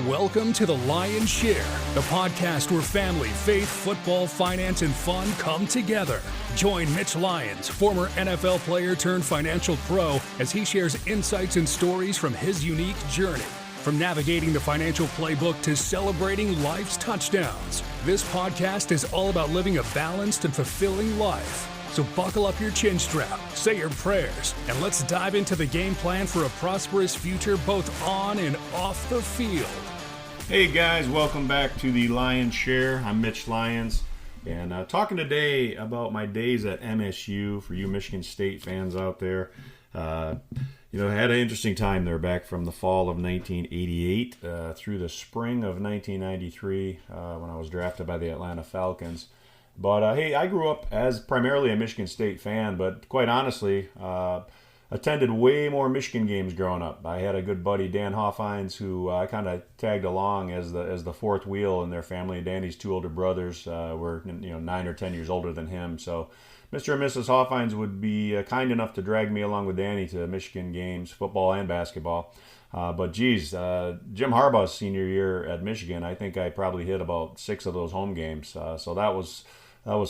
Welcome to the Lion's Share, the podcast where family, faith, football, finance, and fun come together. Join Mitch Lyons, former NFL player turned financial pro, as he shares insights and stories from his unique journey. From navigating the financial playbook to celebrating life's touchdowns, this podcast is all about living a balanced and fulfilling life. So buckle up your chin strap, say your prayers, and let's dive into the game plan for a prosperous future both on and off the field. Hey guys, welcome back to the Lion's Share. I'm Mitch Lyons, and talking today about my days at MSU for you Michigan State fans out there. I had an interesting time there back from the fall of 1988 through the spring of 1993 when I was drafted by the Atlanta Falcons. But hey, I grew up as primarily a Michigan State fan, but quite honestly, attended way more Michigan games growing up. I had a good buddy, Dan Hoffines, who I kind of tagged along as the fourth wheel in their family. Danny's two older brothers were 9 or 10 years older than him, so Mr. and Mrs. Hoffines would be kind enough to drag me along with Danny to Michigan games, football and basketball. But geez, Jim Harbaugh's senior year at Michigan, I think I probably hit about 6 of those home games. So that was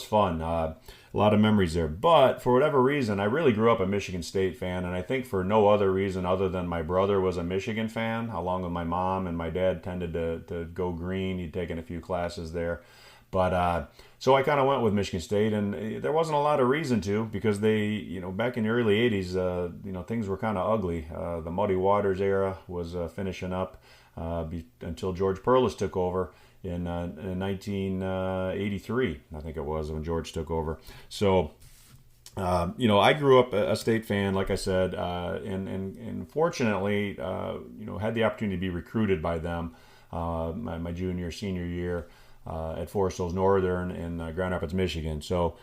fun. A lot of memories there. But for whatever reason, I really grew up a Michigan State fan, and I think for no other reason other than my brother was a Michigan fan, along with my mom, and my dad tended to go green. He'd taken a few classes there. But so I kind of went with Michigan State, and there wasn't a lot of reason to, because they, back in the early 80s, things were kind of ugly. The Muddy Waters era was finishing up until George Perles took over in 1983, I think it was, when George took over. So, I grew up a State fan, like I said, and fortunately, had the opportunity to be recruited by them my junior, senior year at Forest Hills Northern in Grand Rapids, Michigan. So,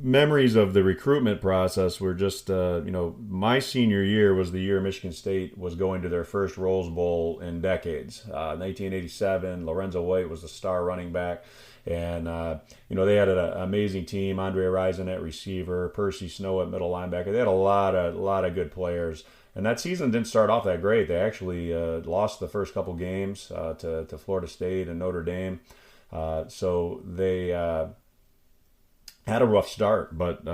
memories of the recruitment process were just, my senior year was the year Michigan State was going to their first Rose Bowl in decades. 1987, Lorenzo White was the star running back. And, they had an amazing team. Andre Rison at receiver, Percy Snow at middle linebacker. They had a lot of good players. And that season didn't start off that great. They actually lost the first couple games to Florida State and Notre Dame. So they had a rough start, but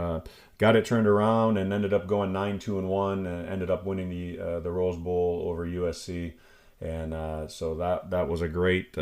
got it turned around and ended up going 9-2-1 and ended up winning the Rose Bowl over USC. And so that was a great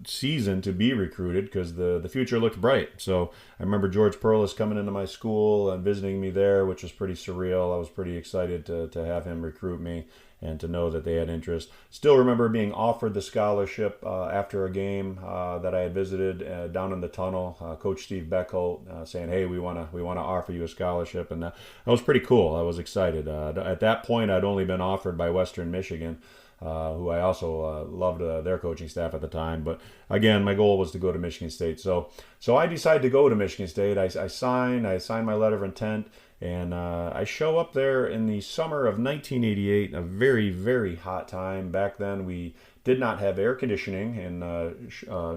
season to be recruited, because the future looked bright. So I remember George Perles coming into my school and visiting me there, which was pretty surreal. I was pretty excited to have him recruit me and to know that they had interest. Still remember being offered the scholarship after a game that I had visited down in the tunnel. Coach Steve Beckholt saying, "Hey, we want to offer you a scholarship," and that was pretty cool. I was excited. At that point, I'd only been offered by Western Michigan, who I also loved their coaching staff at the time. But again, my goal was to go to Michigan State. So I decided to go to Michigan State. I signed my letter of intent, and I show up there in the summer of 1988, a very, very hot time. Back then, we did not have air conditioning in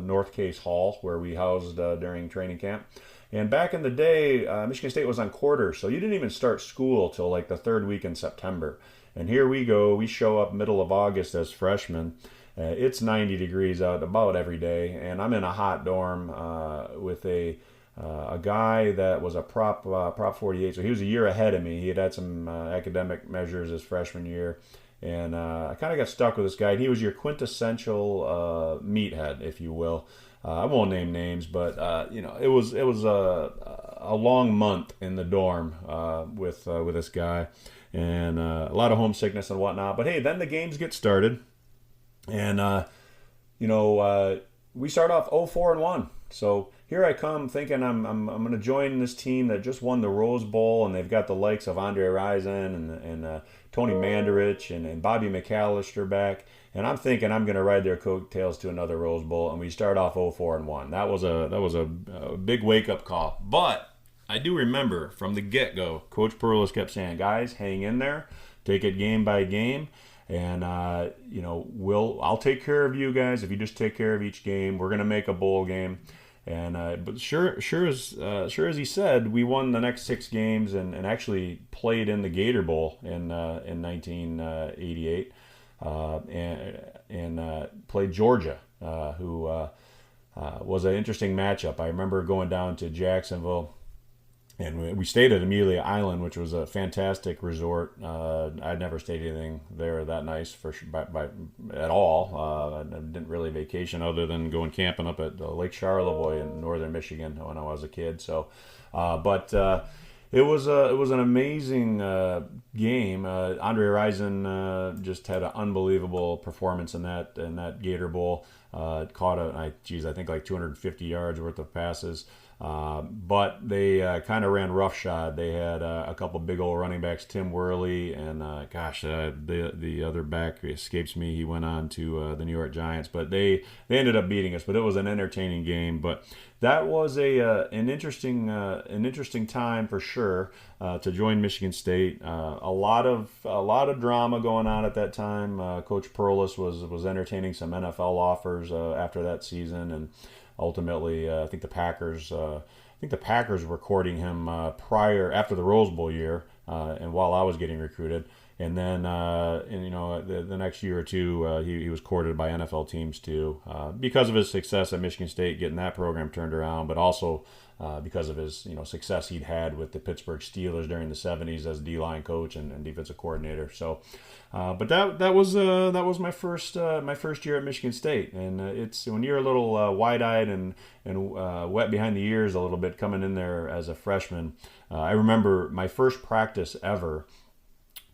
North Case Hall, where we housed during training camp. And back in the day, Michigan State was on quarters, so you didn't even start school till like the third week in September. And here we go. We show up middle of August as freshmen. It's 90 degrees out about every day, and I'm in a hot dorm with a guy that was a Prop 48. So he was a year ahead of me. He had some academic measures his freshman year, and I kind of got stuck with this guy. And he was your quintessential meathead, if you will. I won't name names, but it was a long month in the dorm with this guy. And a lot of homesickness and whatnot. But hey, then the games get started, and we start off 0-4-1. So here I come thinking I'm going to join this team that just won the Rose Bowl, and they've got the likes of Andre Rison and Tony Mandarich and Bobby McAllister back, and I'm thinking I'm going to ride their coattails to another Rose Bowl, and we start off 0-4-1. That was a big wake up call, but I do remember from the get-go, Coach Perles kept saying, "Guys, hang in there, take it game by game, and I'll take care of you guys if you just take care of each game. We're gonna make a bowl game." And but sure as he said, we won the next 6 games and actually played in the Gator Bowl in 1988. and played Georgia, who was an interesting matchup. I remember going down to Jacksonville, and we stayed at Amelia Island, which was a fantastic resort. I'd never stayed anything there that nice at all. I didn't really vacation other than going camping up at Lake Charlevoix in northern Michigan when I was a kid. So, but it was an amazing game. Andre Rison just had an unbelievable performance in that Gator Bowl. Caught I think like 250 yards worth of passes. But they kind of ran roughshod. They had a couple big old running backs, Tim Worley, and the other back escapes me. He went on to the New York Giants, but they ended up beating us. But it was an entertaining game. But that was an interesting time for sure to join Michigan State. A lot of drama going on at that time. Coach Perles was entertaining some NFL offers after that season, and ultimately, I think the Packers were courting him after the Rose Bowl year, and while I was getting recruited, and then the next year or two, he was courted by NFL teams too, because of his success at Michigan State, getting that program turned around, but also because of his success he'd had with the Pittsburgh Steelers during the '70s as D-line coach and defensive coordinator. So. But that was my first year at Michigan State, and it's when you're a little wide-eyed and wet behind the ears a little bit coming in there as a freshman. I remember my first practice ever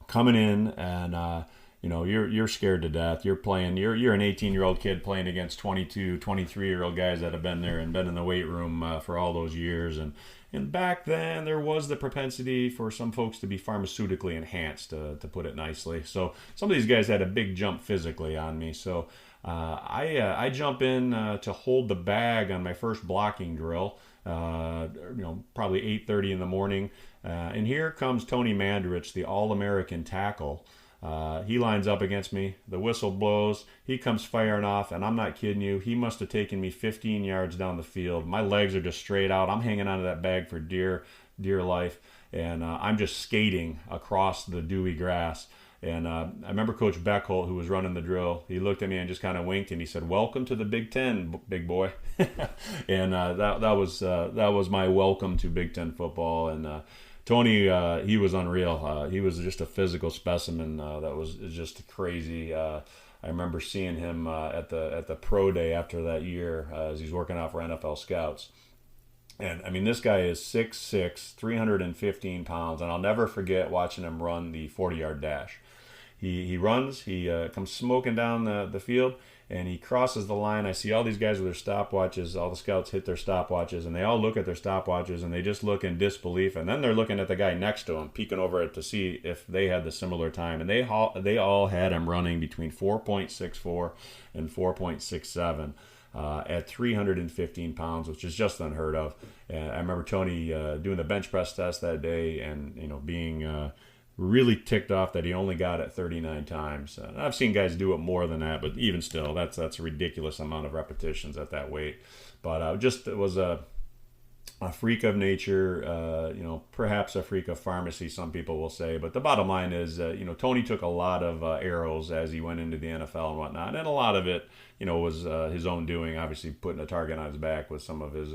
coming in, and you're scared to death. You're playing. You're an 18-year-old kid playing against 22, 23-year-old guys that have been there and been in the weight room for all those years. And back then, there was the propensity for some folks to be pharmaceutically enhanced, to put it nicely. So some of these guys had a big jump physically on me. So I jump in to hold the bag on my first blocking drill, probably 8:30 in the morning. And here comes Tony Mandarich, the All-American tackle. He lines up against me. The whistle blows. He comes firing off, and I'm not kidding you. He must have taken me 15 yards down the field. My legs are just straight out. I'm hanging onto that bag for dear life, and I'm just skating across the dewy grass. And I remember Coach Beckholt, who was running the drill. He looked at me and just kind of winked, and he said, "Welcome to the Big Ten, big boy." And that was my welcome to Big Ten football. And Tony, he was unreal. He was just a physical specimen that was just crazy. I remember seeing him at the pro day after that year as he's working out for NFL scouts. And I mean, this guy is 6'6", 315 pounds, and I'll never forget watching him run the 40-yard dash. He runs, he comes smoking down the field, and he crosses the line. I see all these guys with their stopwatches. All the scouts hit their stopwatches, and they all look at their stopwatches, and they just look in disbelief. And then they're looking at the guy next to him, peeking over it to see if they had the similar time. And they all had him running between 4.64 and 4.67 at 315 pounds, which is just unheard of. And I remember Tony doing the bench press test that day, and being really ticked off that he only got it 39 times. I've seen guys do it more than that, but even still, that's a ridiculous amount of repetitions at that weight. But it was a freak of nature, perhaps a freak of pharmacy, some people will say. But the bottom line is, Tony took a lot of arrows as he went into the NFL and whatnot, and a lot of it, was his own doing. Obviously, putting a target on his back with some of his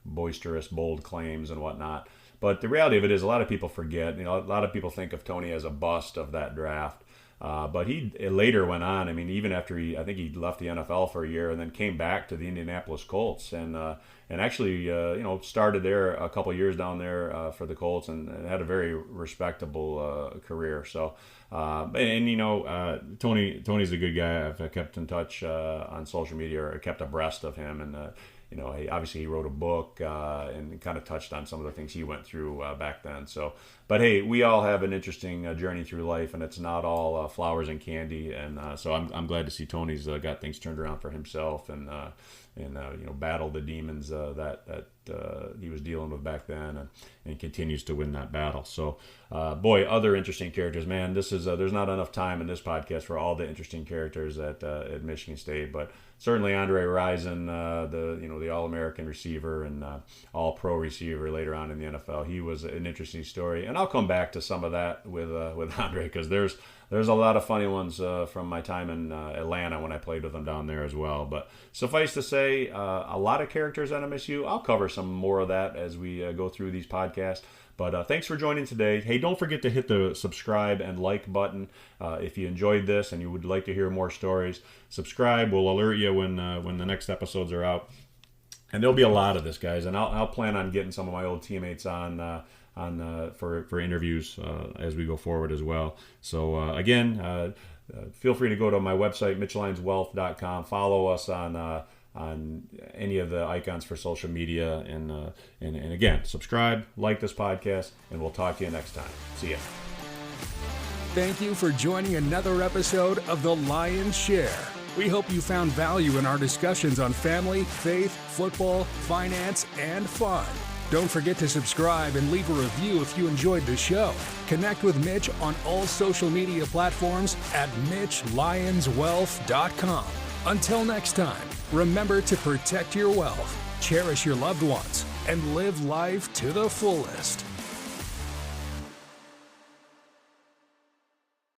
boisterous, bold claims and whatnot. But the reality of it is, a lot of people forget. A lot of people think of Tony as a bust of that draft. But he later went on. I mean, even after I think he left the NFL for a year and then came back to the Indianapolis Colts and actually, started there a couple years down there for the Colts and had a very respectable career. So, Tony's a good guy. I've kept in touch on social media, or kept abreast of him, and he wrote a book and kind of touched on some of the things he went through back then. So, but hey, we all have an interesting journey through life, and it's not all flowers and candy. And so I'm glad to see Tony's got things turned around for himself and battled the demons that he was dealing with back then, and continues to win that battle. So, other interesting characters, man. This is there's not enough time in this podcast for all the interesting characters at Michigan State, but certainly Andre Rison, the All-American receiver and All-Pro receiver later on in the NFL. He was an interesting story, and I'll come back to some of that with Andre, because there's there's a lot of funny ones from my time in Atlanta when I played with them down there as well. But suffice to say, a lot of characters at MSU. I'll cover some more of that as we go through these podcasts. But thanks for joining today. Hey, don't forget to hit the subscribe and like button if you enjoyed this and you would like to hear more stories. Subscribe. We'll alert you when the next episodes are out. And there'll be a lot of this, guys. And I'll plan on getting some of my old teammates on for interviews as we go forward as well. So again, feel free to go to my website, mitchlionswealth.com. Follow us on any of the icons for social media, and again, subscribe, like this podcast, and we'll talk to you next time. See ya. Thank you for joining another episode of The Lion's Share. We hope you found value in our discussions on family, faith, football, finance, and fun. Don't forget to subscribe and leave a review if you enjoyed the show. Connect with Mitch on all social media platforms at mitchlionswealth.com. Until next time, remember to protect your wealth, cherish your loved ones, and live life to the fullest.